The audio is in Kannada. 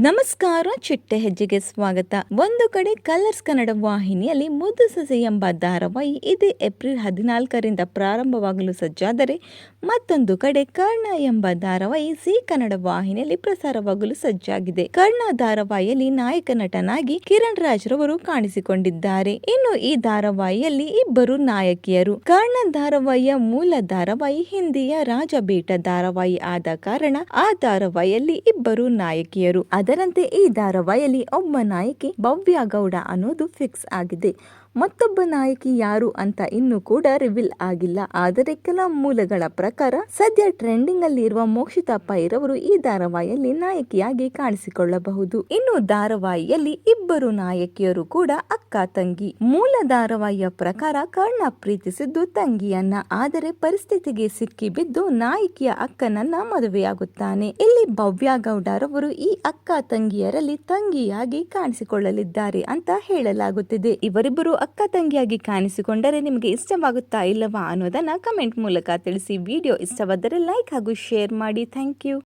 ನಮಸ್ಕಾರ, ಚಿಟ್ಟೆ ಹೆಜ್ಜೆಗೆ ಸ್ವಾಗತ. ಒಂದು ಕಡೆ ಕಲರ್ಸ್ ಕನ್ನಡ ವಾಹಿನಿಯಲ್ಲಿ ಮುದ್ದು ಸೊಸೆ ಎಂಬ ಧಾರಾವಾಹಿ ಇದೇ ಏಪ್ರಿಲ್ 14ರಿಂದ ಪ್ರಾರಂಭವಾಗಲು ಸಜ್ಜಾದರೆ, ಮತ್ತೊಂದು ಕಡೆ ಕರ್ಣ ಎಂಬ ಧಾರಾವಾಹಿ ಜೀ ಕನ್ನಡ ವಾಹಿನಿಯಲ್ಲಿ ಪ್ರಸಾರವಾಗಲು ಸಜ್ಜಾಗಿದೆ. ಕರ್ಣ ಧಾರಾವಾಹಿಯಲ್ಲಿ ನಾಯಕ ನಟನಾಗಿ ಕಿರಣ್ ರಾಜ್ ರವರು ಕಾಣಿಸಿಕೊಂಡಿದ್ದಾರೆ. ಇನ್ನು ಈ ಧಾರಾವಾಹಿಯಲ್ಲಿ ಇಬ್ಬರು ನಾಯಕಿಯರು. ಕರ್ಣ ಧಾರಾವಾಹಿಯ ಮೂಲ ಧಾರಾವಾಹಿ ಹಿಂದಿಯ ರಾಜ ಬೇಟ ಧಾರಾವಾಹಿ ಆದ ಕಾರಣ ಆ ಧಾರಾವಾಹಿಯಲ್ಲಿ ಇಬ್ಬರು ನಾಯಕಿಯರು. ಅದರಂತೆ ಈ ಧಾರಾವಾಹಿಯಲ್ಲಿ ಒಬ್ಬ ನಾಯಕಿ ಭವ್ಯ ಗೌಡ ಅನ್ನೋದು ಫಿಕ್ಸ್ ಆಗಿದೆ. ಮತ್ತೊಬ್ಬ ನಾಯಕಿ ಯಾರು ಅಂತ ಇನ್ನೂ ಕೂಡ ರಿವೀಲ್ ಆಗಿಲ್ಲ. ಆದರೆ ಕೆಲ ಮೂಲಗಳ ಪ್ರಕಾರ ಸದ್ಯ ಟ್ರೆಂಡಿಂಗ್ ಅಲ್ಲಿ ಇರುವ ಮೋಕ್ಷಿತಾ ಪೈ ರವರು ಈ ಧಾರಾವಾಹಿಯಲ್ಲಿ ನಾಯಕಿಯಾಗಿ ಕಾಣಿಸಿಕೊಳ್ಳಬಹುದು. ಇನ್ನು ಧಾರಾವಾಹಿಯಲ್ಲಿ ಇಬ್ಬರು ನಾಯಕಿಯರು ಕೂಡ ಅಕ್ಕ ತಂಗಿ. ಮೂಲ ಧಾರಾವಾಹಿಯ ಪ್ರಕಾರ ಕರ್ಣ ಪ್ರೀತಿಸಿದ್ದು ತಂಗಿಯನ್ನ, ಆದರೆ ಪರಿಸ್ಥಿತಿಗೆ ಸಿಕ್ಕಿ ಬಿದ್ದು ನಾಯಕಿಯ ಅಕ್ಕನನ್ನ ಮದುವೆಯಾಗುತ್ತಾನೆ. ಇಲ್ಲಿ ಭವ್ಯ ಗೌಡರವರು ಈ ಅಕ್ಕ ತಂಗಿಯರಲ್ಲಿ ತಂಗಿಯಾಗಿ ಕಾಣಿಸಿಕೊಳ್ಳಲಿದ್ದಾರೆ ಅಂತ ಹೇಳಲಾಗುತ್ತಿದೆ. ಇವರಿಬ್ಬರು ಅಕ್ಕ ತಂಗಿಯಾಗಿ ಕಾಣಿಸಿಕೊಂಡರೆ ನಿಮಗೆ ಇಷ್ಟವಾಗುತ್ತಾ ಇಲ್ಲವಾ ಅನ್ನೋದನ್ನ ಕಮೆಂಟ್ ಮೂಲಕ ತಿಳಿಸಿ. ವಿಡಿಯೋ ಇಷ್ಟವಾದರೆ ಲೈಕ್ ಹಾಗೂ ಶೇರ್ ಮಾಡಿ. Thank you.